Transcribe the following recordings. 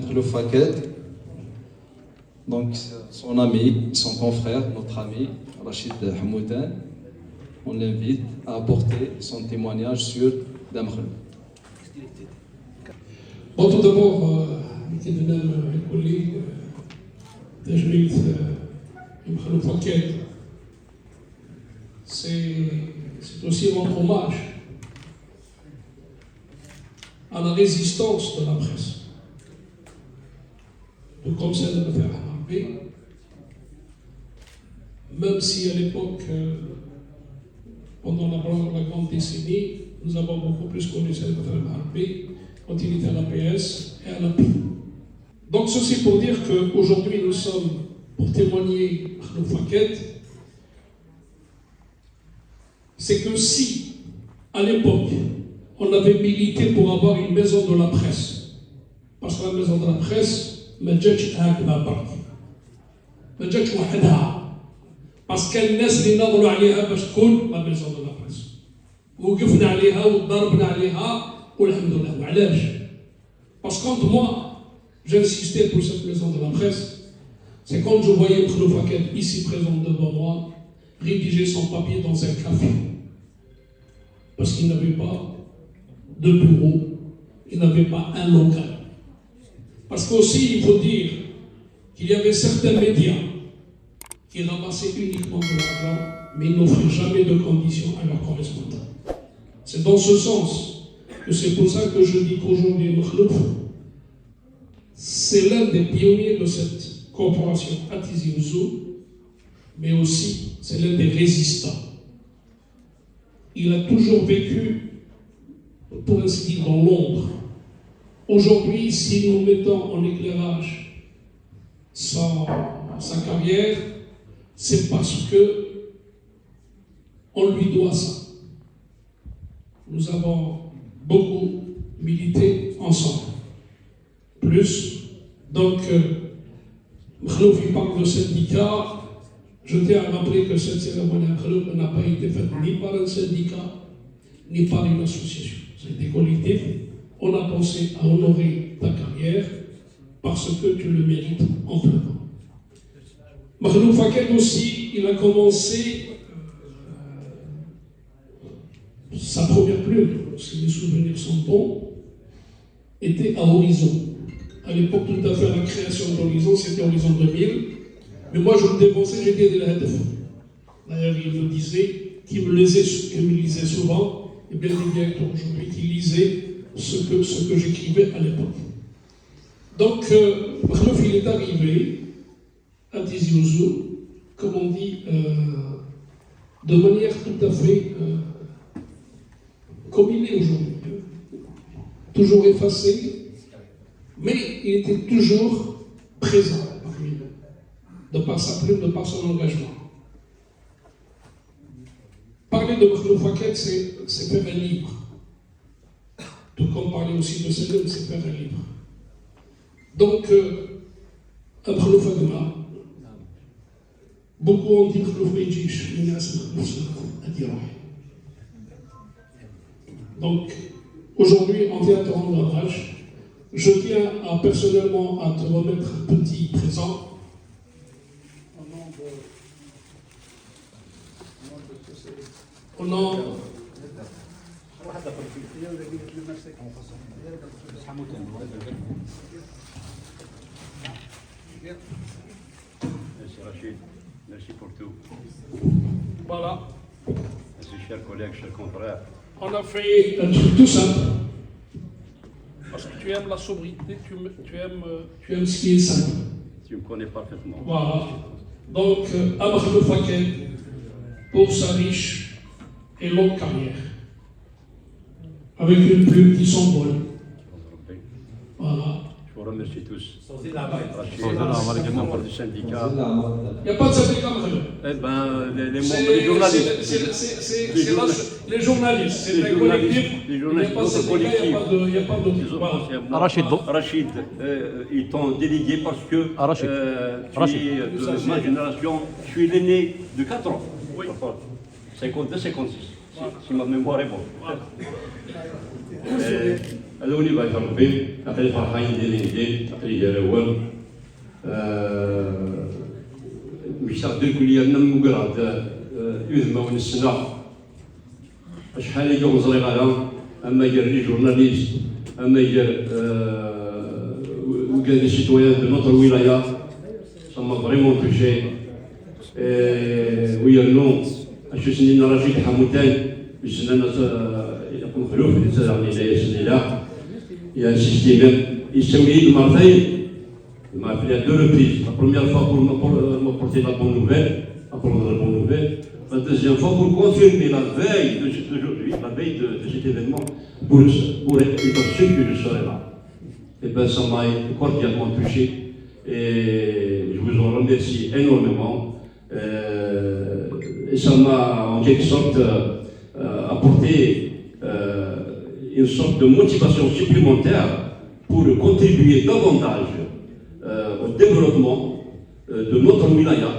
Khlouf Faked, donc son ami, son confrère, notre ami Rachid Hamoudan, on l'invite à apporter son témoignage sur Dame Khlouf. Bon, tout d'abord, mesdames et collègues, Tajmid Khlouf Faked, c'est aussi rendre hommage à la résistance de la presse. Tout comme celle de Mohamed Harbi, même si à l'époque, pendant la grande décennie, nous avons beaucoup plus connu celle de Mohamed Harbi quand il était à la PS et à la PI. Donc ceci pour dire qu'aujourd'hui nous sommes pour témoigner Khlouf Faked, c'est que si à l'époque on avait milité pour avoir une maison de la presse, parce que la maison de la presse ما جاتش هكذا برك ما جاتش وحدها باسكو كان الناس اللي ناضلوا عليها باش تكون لا ميزون دو لا بريس وقفنا عليها وضربنا عليها والحمد لله. وعلاش؟ باسكو كونت موا جانسيستي pour cette maison de la presse, c'est quand je voyais Khlouf Faked ici présent devant moi rédiger son papier dans un café parce qu'il n'avait pas de bureau, il n'avait pas un local. Parce qu'aussi, il faut dire qu'il y avait certains médias qui ramassaient uniquement de l'argent, mais ils n'offraient jamais de conditions à leurs correspondants. C'est dans ce sens que c'est pour ça que je dis qu'aujourd'hui, Khlouf, c'est l'un des pionniers de cette corporation à Tizi Ouzou, mais aussi c'est l'un des résistants. Il a toujours vécu, pour ainsi dire, dans l'ombre. Aujourd'hui, si nous mettons en éclairage sa carrière, c'est parce que on lui doit ça. Nous avons beaucoup milité ensemble. Plus, donc, Khlouf parle de syndicat. Je tiens à rappeler que cette cérémonie à Khlouf n'a pas été faite ni par un syndicat, ni par une association. C'est des collectifs. On a pensé à honorer ta carrière parce que tu le mérites amplement. Khlouf Faked aussi, il a commencé sa première plume, si mes souvenirs sont bons, était à Horizon. À l'époque, tout à fait, la création d'Horizon, c'était Horizon 2000. Mais moi, je me dépensais, j'étais de la HDF. D'ailleurs, il me disait, qui me lisait souvent, et bien des directeurs aujourd'hui qui lisaient ce que j'écrivais à l'époque. Donc, Khlouf, il est arrivé à Tizi Ouzou, comme on dit, de manière tout à fait comme il est aujourd'hui. Toujours effacé, mais il était toujours présent parmi nous, de par sa plume, de par son engagement. Parler de Khlouf Faked, c'est faire un livre. Tout comme parler aussi de Selim, c'est faire un livre. Donc, à Khlouf Faked, beaucoup ont dit Khlouf Medjish, mais là c'est Khlouf à dire. Donc, aujourd'hui, en théâtre en ouvrage, je tiens personnellement à te remettre un petit présent. Au nom Merci Rachid, merci pour tout. voilà. Merci chers collègues, chers confrères. On a fait un truc tout simple. Parce que tu aimes la sobriété, tu aimes ce qui est simple. Tu me connais parfaitement. Voilà. Donc, à Khlouf Faked, pour sa riche et longue carrière, avec une plume qui s'envole. Voilà. Je vous remercie tous. Rachid, membre du syndicat. Il n'y a pas de syndicat, Khlouf. Eh ben, les journalistes. C'est les journalistes, c'est un collectif. Les journalistes, notre collectif. Il n'y a pas de. Voilà. Rachid, ils t'ont délégué parce que tu es de ma génération. Je suis l'aîné de 4 ans. Oui. 52-56. si ma mémoire est bonne. هذا هو اللي بغيت ربي عقلي فرحان ندير عقلي ديال الاول مشتاق ديال كليه مقراد يذمى ونسنا شحال يجوا صغيره اما يجر لي جورناليست اما يجر وكان دي سيتويان دو نوتر ولايه سما فريمون توجي ويا النوم اشو سنين رشيد حمودان بجنان يكون خلوف اللي لا يسني il y a un système, il s'est mis de Marseille, il m'a appelé à 2 reprises. La première fois pour m'apporter la bonne nouvelle, la deuxième fois pour confirmer la veille d'aujourd'hui, la veille de cet événement, pour être sûr que je serai là. Et bien ça m'a cordialement touché et je vous en remercie énormément. Et ça m'a en quelque sorte apporté une sorte de motivation supplémentaire pour contribuer davantage au développement de notre wilaya,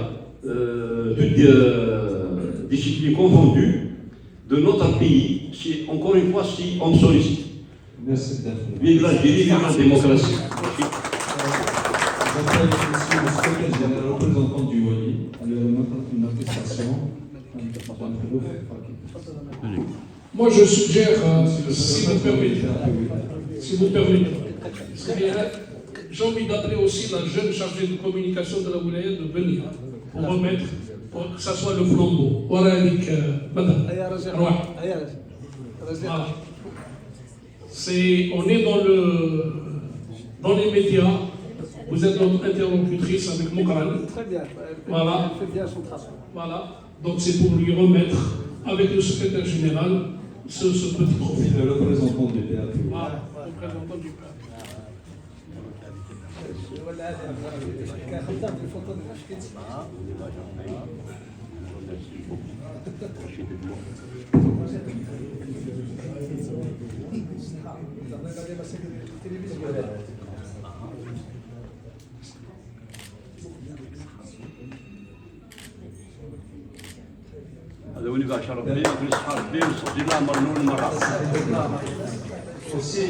toutes disciplines confondues, de notre pays, si, encore une fois, si on me sollicite. Merci d'être Vive l'Algérie, vive la démocratie. J'appelle ici le secrétaire général représentant du Wali, une attestation. Moi, je suggère, si vous permettez, j'ai envie d'appeler aussi la jeune chargée de communication de la wilaya de venir pour remettre, pour que ça soit le flambeau. Voilà avec madame. Voilà. On est dans les médias. Vous êtes notre interlocutrice avec Moukran. Très bien. Voilà. Elle fait bien son travail. Voilà. Donc c'est pour lui remettre, avec le secrétaire général, ce petit trophée. Le représentant du théâtre. Voilà, le représentant du peuple. هذا هو اللي باش ربي في الصحاب بين صديق الله مرنون المرأة. Aussi,